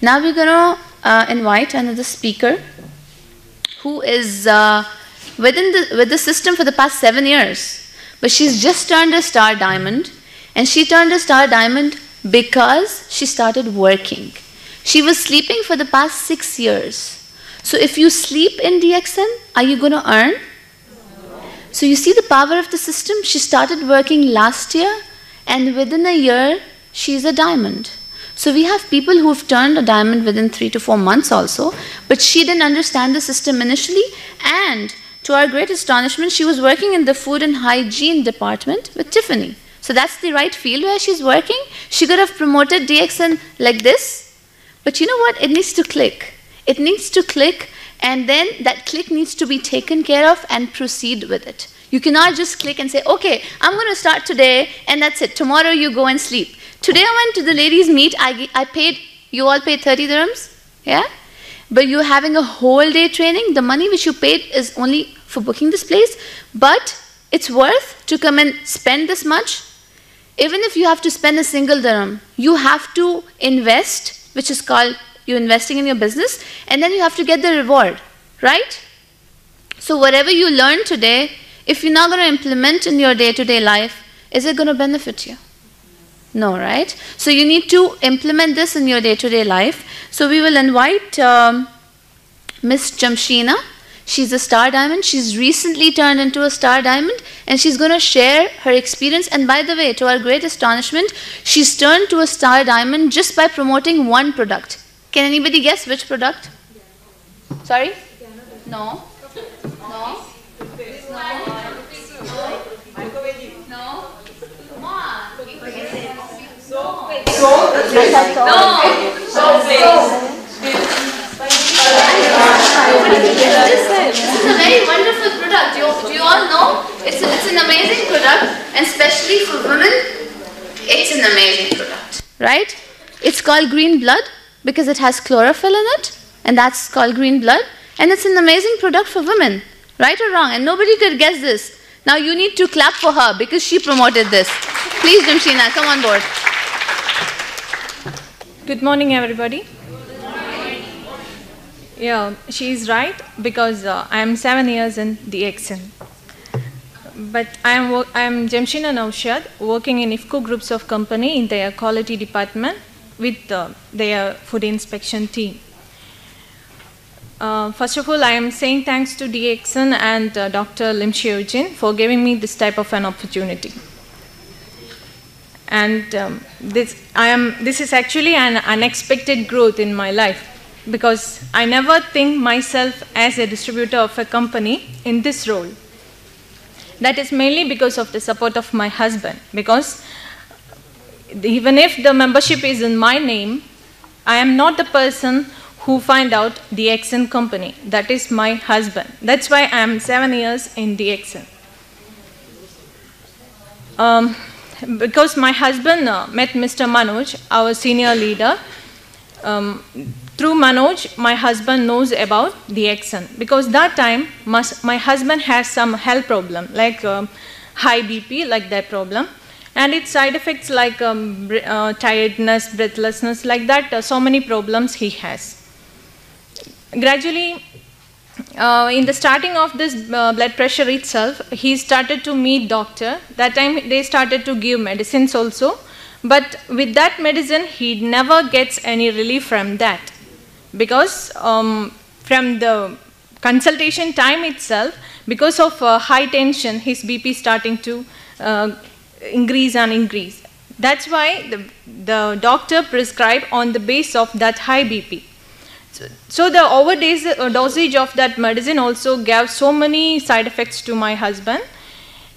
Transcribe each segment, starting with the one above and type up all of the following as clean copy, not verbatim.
Now we're going to invite another speaker who is with the system for the past 7 years. But she's just turned a star diamond, and she turned a star diamond because she started working. She was sleeping for the past 6 years. So if you sleep in DXN, are you going to earn? So you see the power of the system? She started working last year, and within a year, she's a diamond. So we have people who've turned a diamond within 3 to 4 months also, but she didn't understand the system initially, and to our great astonishment, she was working in the food and hygiene department with Tiffany. So that's the right field where she's working. She could have promoted DXN like this, but you know what? It needs to click. It needs to click, and then that click needs to be taken care of and proceed with it. You cannot just click and say, okay, I'm going to start today, and that's it. Tomorrow you go and sleep. Today I went to the ladies' meet. I paid, you all paid 30 dirhams, yeah? But you're having a whole day training. The money which you paid is only for booking this place, but it's worth to come and spend this much. Even if you have to spend a single dirham, you have to invest, which is called you're investing in your business, and then you have to get the reward, right? So whatever you learn today, if you're not going to implement in your day-to-day life, is it going to benefit you? No, right? So you need to implement this in your day-to-day life. So we will invite Miss Jamshina. She's a star diamond. She's recently turned into a star diamond, and she's going to share her experience. And by the way, to our great astonishment, she's turned to a star diamond just by promoting one product. Can anybody guess which product? Sorry? No? No? This is a very wonderful product. Do you all know? It's an amazing product, and especially for women, it's an amazing product, right? It's called green blood because it has chlorophyll in it, and that's called green blood, and it's an amazing product for women, right or wrong? And nobody could guess this. Now you need to clap for her because she promoted this. Please, Jamshina, come on board. Good morning, everybody. Good morning. Yeah, she's right because I am 7 years in DXN. But I am Jamshina Naushad, working in IFCO Groups of Company in their quality department with their food inspection team. First of all, I am saying thanks to DXN and Dr. Lim Sheojin for giving me this type of an opportunity. And this is actually an unexpected growth in my life because I never think myself as a distributor of a company in this role. That is mainly because of the support of my husband, because even if the membership is in my name, I am not the person who find out DXN company. That is my husband. That's why I am 7 years in DXN. Because my husband met Mr. Manoj, our senior leader. Through Manoj, my husband knows about DXN. Because that time, my husband has some health problem, like high BP, like that problem. And its side effects like tiredness, breathlessness, like that, so many problems he has. Gradually, in the starting of this blood pressure itself, he started to meet doctor. That time they started to give medicines also. But with that medicine, he never gets any relief from that. Because from the consultation time itself, because of high tension, his BP starting to increase and increase. That's why the doctor prescribed on the basis of that high BP. So the overdosage of that medicine also gave so many side effects to my husband.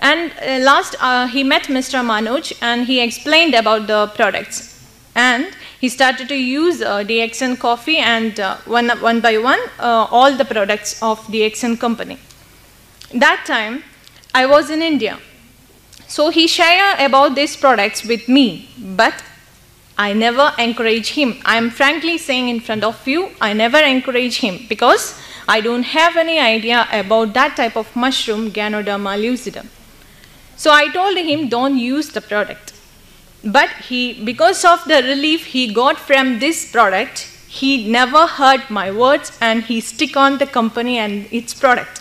And last, he met Mr. Manoj and he explained about the products. And he started to use DXN coffee and one by one, all the products of DXN company. That time, I was in India. So he shared about these products with me, but I never encourage him. I am frankly saying in front of you, I never encourage him because I don't have any idea about that type of mushroom, Ganoderma lucidum. So I told him, don't use the product. But because of the relief he got from this product, he never heard my words and he stick on the company and its product.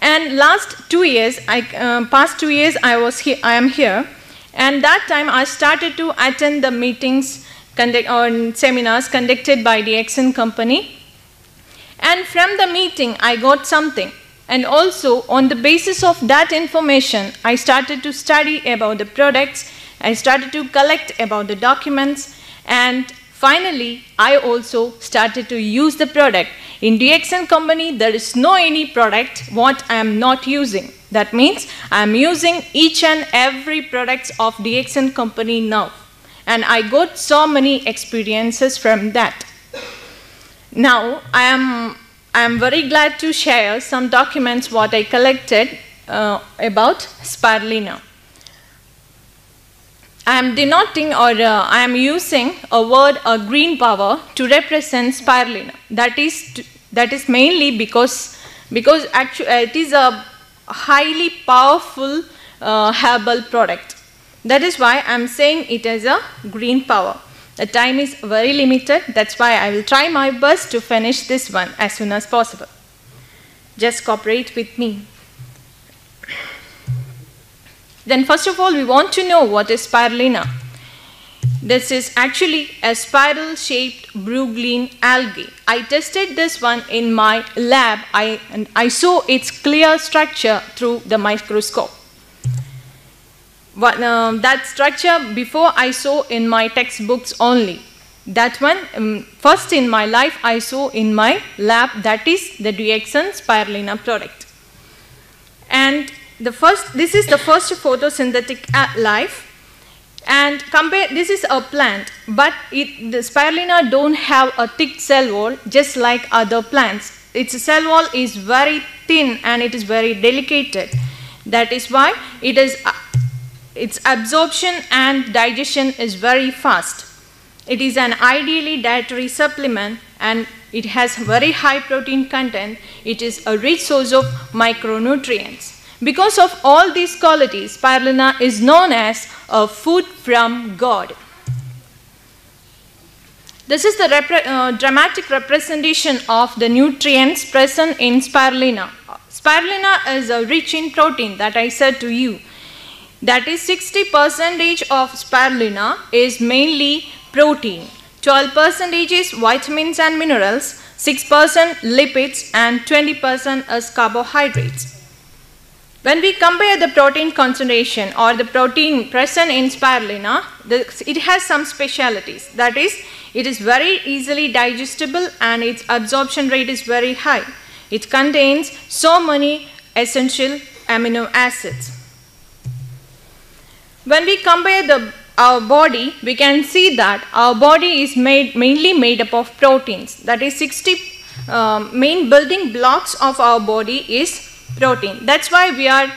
And past 2 years, I am here, and that time I started to attend the meetings or seminars conducted by the DXN company. And from the meeting, I got something. And also, on the basis of that information, I started to study about the products, I started to collect about the documents, and finally, I also started to use the product. In DXN company, there is no any product what I am not using. That means I am using each and every products of DXN company now. And I got so many experiences from that. Now, I am very glad to share some documents what I collected about spirulina. I am denoting or I am using a word, green power, to represent spirulina. That is mainly because actually it is a highly powerful herbal product. That is why I am saying it as a green power. The time is very limited. That's why I will try my best to finish this one as soon as possible. Just cooperate with me. Then first of all, we want to know what is spirulina. This is actually a spiral-shaped Bruggean algae. I tested this one in my lab and I saw its clear structure through the microscope. That structure before I saw in my textbooks only. That one, first in my life I saw in my lab, that is the DXN spirulina product. And this is the first photosynthetic life. And this is a plant, but the spirulina don't have a thick cell wall just like other plants. Its cell wall is very thin and it is very delicate. That is why its absorption and digestion is very fast. It is an ideally dietary supplement and it has very high protein content. It is a rich source of micronutrients. Because of all these qualities, spirulina is known as a food from God. This is the dramatic representation of the nutrients present in spirulina. Spirulina is rich in protein that I said to you. That is 60% of spirulina is mainly protein, 12% is vitamins and minerals, 6% lipids, and 20% is carbohydrates. When we compare the protein concentration or the protein present in spirulina, it has some specialities. That is, it is very easily digestible and its absorption rate is very high. It contains so many essential amino acids. When we compare our body, we can see that our body is mainly made up of proteins. That is 60 main building blocks of our body is protein. That's why we are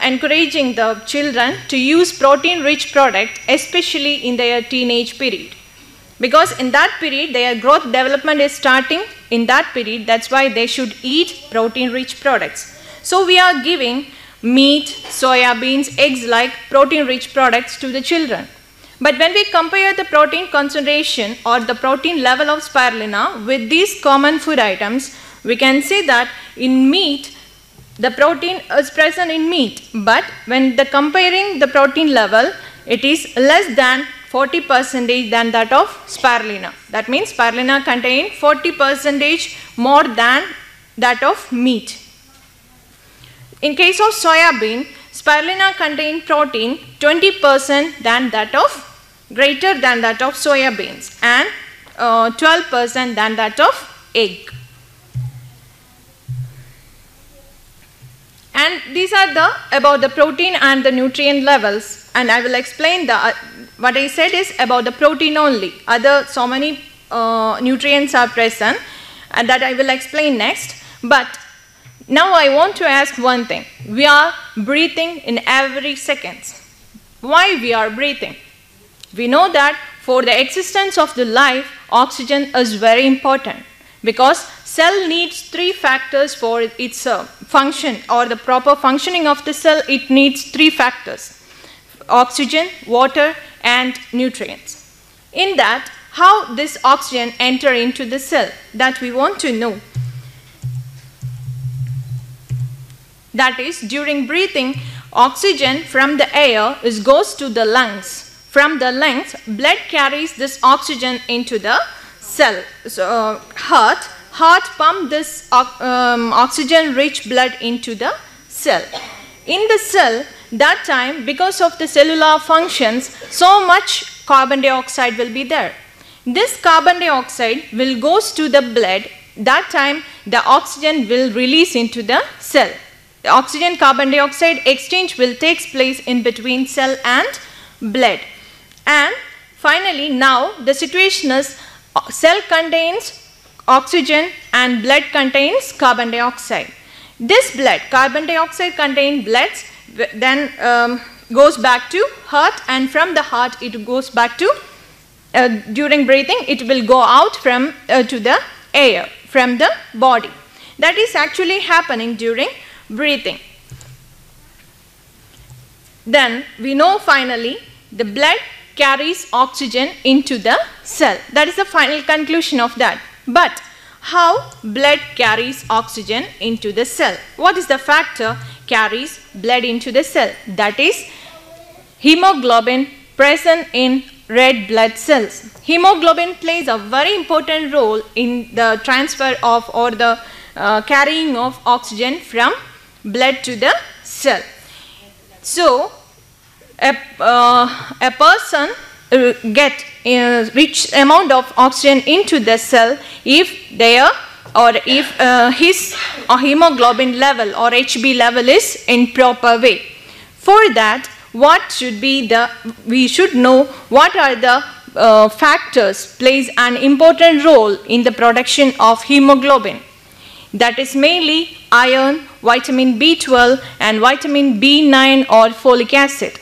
encouraging the children to use protein-rich product, especially in their teenage period. Because in that period, their growth development is starting in that period. That's why they should eat protein-rich products. So we are giving meat, soya beans, eggs like protein-rich products to the children. But when we compare the protein concentration or the protein level of spirulina with these common food items, we can see that in meat, the protein is present in meat. But when comparing the protein level, it is less than 40% than that of spirulina. That means spirulina contains 40% more than that of meat. In case of soya bean, spirulina contains protein 20% greater than that of soya beans and 12% than that of egg. And these are about the protein and the nutrient levels, and I will explain what I said is about the protein only. So many nutrients are present, and that I will explain next. But now I want to ask one thing. We are breathing in every second. Why we are breathing? We know that for the existence of the life, oxygen is very important, because cell needs 3 factors for its function, or the proper functioning of the cell. It needs 3 factors: oxygen, water, and nutrients. In that, how this oxygen enter into the cell, that we want to know. That is, during breathing, oxygen from the air goes to the lungs. From the lungs, blood carries this oxygen into the cell. So, heart pump this oxygen-rich blood into the cell. In the cell, that time, because of the cellular functions, so much carbon dioxide will be there. This carbon dioxide will goes to the blood. That time, the oxygen will release into the cell. The oxygen carbon dioxide exchange will take place in between cell and blood. And finally, now the situation is cell contains oxygen and blood contains carbon dioxide. This blood, carbon dioxide contained blood, then goes back to heart, and from the heart it goes back to, during breathing it will go out from to the air from the body. That is actually happening during breathing. Then we know finally the blood carries oxygen into the cell. That is the final conclusion of that. But how blood carries oxygen into the cell? What is the factor carries blood into the cell? That is hemoglobin present in red blood cells. Hemoglobin plays a very important role in the transfer of or the carrying of oxygen from blood to the cell. So a person get a rich amount of oxygen into the cell if their or if his hemoglobin level or HB level is in proper way. For that, what should be the, we should know what are the factors plays an important role in the production of hemoglobin. That is mainly iron, vitamin B12 and vitamin B9 or folic acid.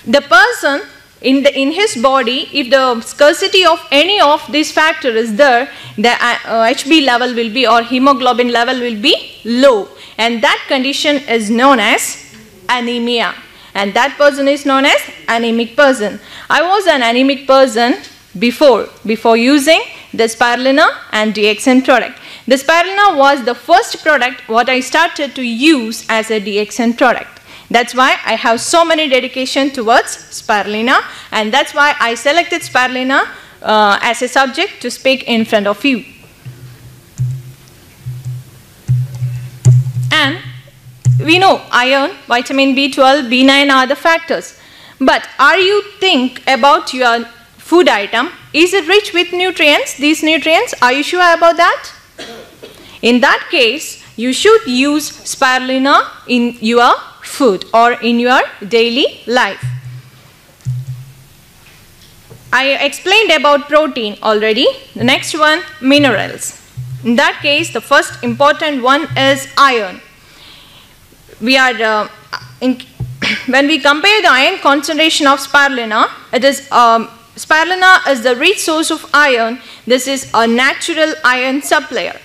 The person in his body, if the scarcity of any of these factors is there, the HB level will be or hemoglobin level will be low, and that condition is known as anemia, and that person is known as anemic person. I was an anemic person before using the spirulina and DXN product. The spirulina was the first product what I started to use as a DXN product. That's why I have so many dedication towards spirulina, and that's why I selected spirulina as a subject to speak in front of you. And we know iron, vitamin B12, B9 are the factors. But are you think about your food item? Is it rich with nutrients? These nutrients, are you sure about that? In that case, you should use spirulina in your food or in your daily life. I explained about protein already. The next one, minerals. In that case, the first important one is iron. We are when we compare the iron concentration of spirulina, it is spirulina is the rich source of iron. This is a natural iron supplier.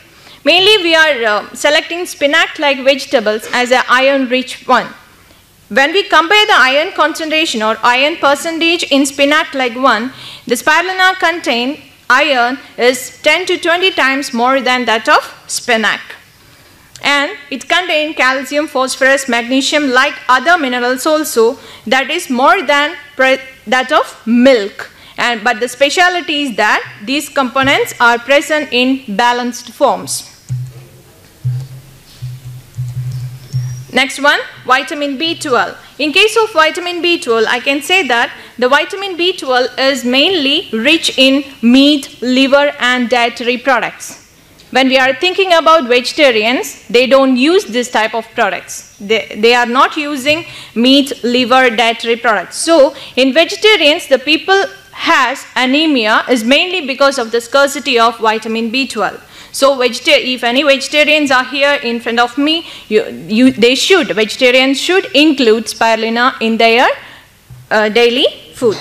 Mainly we are selecting spinach-like vegetables as an iron-rich one. When we compare the iron concentration or iron percentage in spinach-like one, the spirulina contain iron is 10 to 20 times more than that of spinach. And it contains calcium, phosphorus, magnesium like other minerals also, that is more than that of milk. But the speciality is that these components are present in balanced forms. Next one, vitamin B12. In case of vitamin B12, I can say that the vitamin B12 is mainly rich in meat, liver and dietary products. When we are thinking about vegetarians, they don't use this type of products. They are not using meat, liver, dietary products. So, in vegetarians, the people has anemia is mainly because of the scarcity of vitamin B12. So, if any vegetarians are here in front of me, vegetarians should include spirulina in their daily food.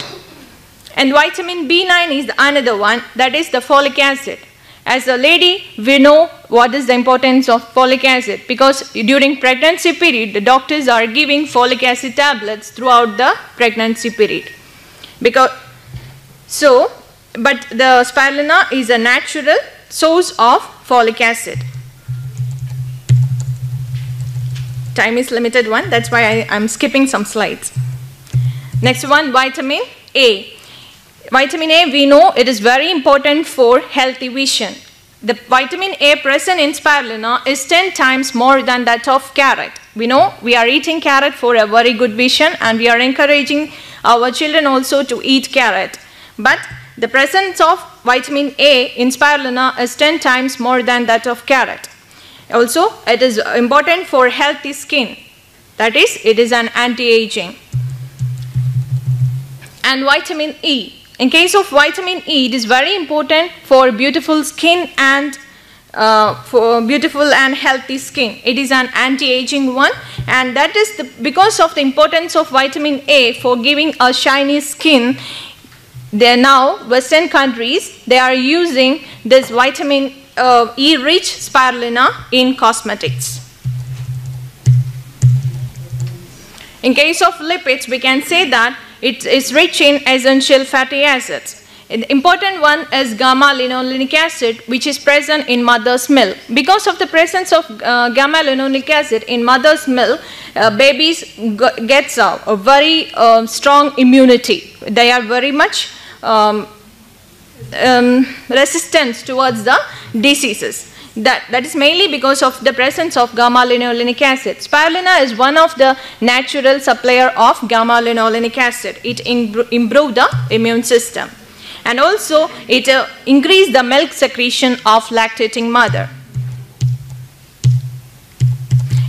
And vitamin B9 is another one, that is the folic acid. As a lady, we know what is the importance of folic acid, because during pregnancy period, the doctors are giving folic acid tablets throughout the pregnancy period. but the spirulina is a natural source of folic acid. Time is limited one, that's why I'm skipping some slides. Next one, vitamin A. Vitamin A, we know it is very important for healthy vision. The vitamin A present in spirulina is 10 times more than that of carrot. We know we are eating carrot for a very good vision, and we are encouraging our children also to eat carrot. But the presence of vitamin A in spirulina is 10 times more than that of carrot. Also, it is important for healthy skin. That is, it is an anti-aging. And vitamin E. In case of vitamin E, it is very important for beautiful skin and for beautiful and healthy skin. It is an anti-aging one, and that is because of the importance of vitamin A for giving a shiny skin. They are now, Western countries, they are using this vitamin E-rich spirulina in cosmetics. In case of lipids, we can say that it is rich in essential fatty acids. The important one is gamma-linolenic acid, which is present in mother's milk. Because of the presence of gamma-linolenic acid in mother's milk, babies get a very strong immunity. They are very much resistant towards the diseases. That is mainly because of the presence of gamma-linolenic acid. Spirulina is one of the natural supplier of gamma-linolenic acid. It improves the immune system. And also, it increases the milk secretion of lactating mother.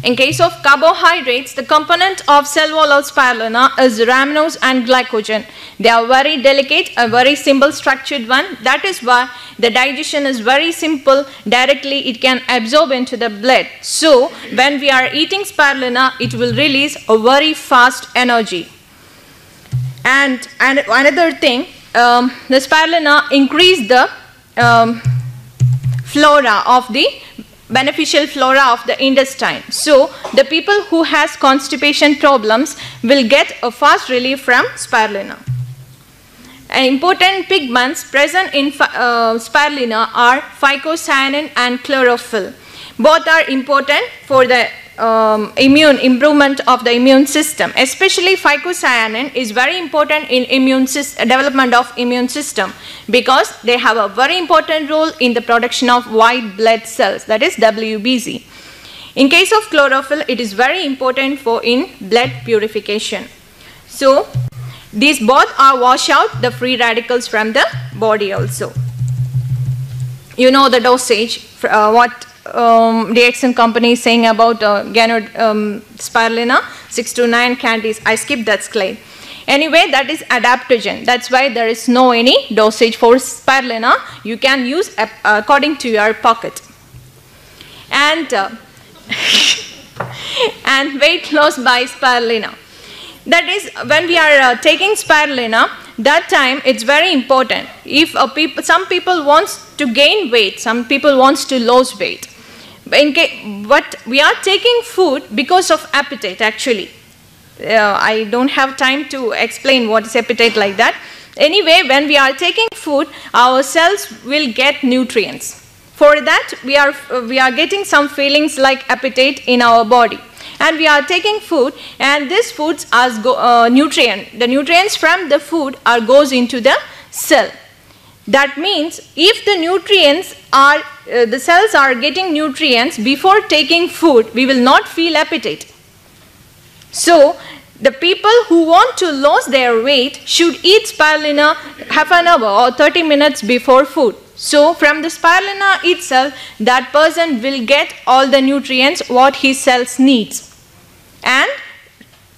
In case of carbohydrates, the component of cell wall of spirulina is ramenose and glycogen. They are very delicate, a very simple structured one. That is why the digestion is very simple. Directly it can absorb into the blood. So when we are eating spirulina, it will release a very fast energy. And another thing, the spirulina increase the flora of the beneficial flora of the intestine. So the people who has constipation problems will get a fast relief from spirulina. Important pigments present in spirulina are phycocyanin and chlorophyll. Both are important for the improvement of the immune system. Especially phycocyanin is very important in development of immune system, because they have a very important role in the production of white blood cells, that is WBC. In case of chlorophyll, it is very important for in blood purification. So these both are wash out the free radicals from the body also. You know the dosage, what DXN company is saying about spirulina, 6 to 9 candies. I skipped that slide. Anyway, that is adaptogen. That's why there is no any dosage for spirulina. You can use according to your pocket. And and weight loss by spirulina. That is, when we are taking spirulina, that time it's very important. If some people wants to gain weight, some people wants to lose weight. But we are taking food because of appetite actually. I don't have time to explain what is appetite like that. Anyway, when we are taking food, our cells will get nutrients. For that, we are getting some feelings like appetite in our body. And we are taking food, and these foods as the nutrients from the food goes into the cell. That means if the nutrients are, the cells are getting nutrients before taking food, we will not feel appetite. So the people who want to lose their weight should eat spirulina half an hour or 30 minutes before food. So from the spirulina itself, that person will get all the nutrients what his cells needs, and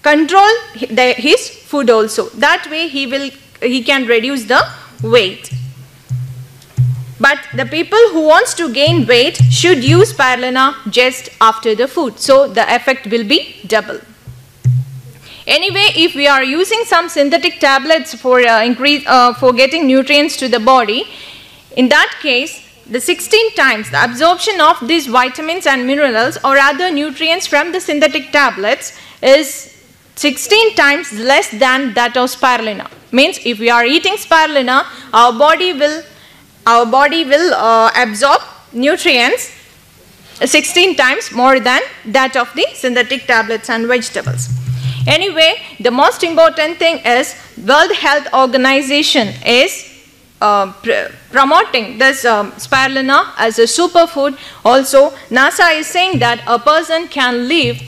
control his food also. That way he can reduce the weight. But the people who wants to gain weight should use spirulina just after the food, so the effect will be double. Anyway, if we are using some synthetic tablets for getting nutrients to the body, in that case, the 16 times the absorption of these vitamins and minerals or other nutrients from the synthetic tablets is 16 times less than that of spirulina. Means if we are eating spirulina, our body will absorb nutrients 16 times more than that of the synthetic tablets and vegetables. Anyway, the most important thing is World Health Organization is promoting this spirulina as a superfood. Also, NASA is saying that a person can live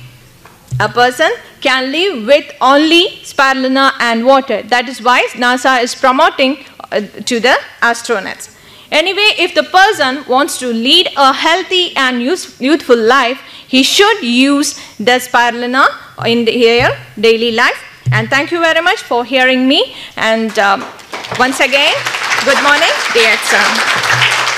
with only spirulina and water. That is why NASA is promoting to the astronauts. Anyway, if the person wants to lead a healthy and youthful life, he should use the spirulina in their daily life. And thank you very much for hearing me. And once again, good morning, dear exam.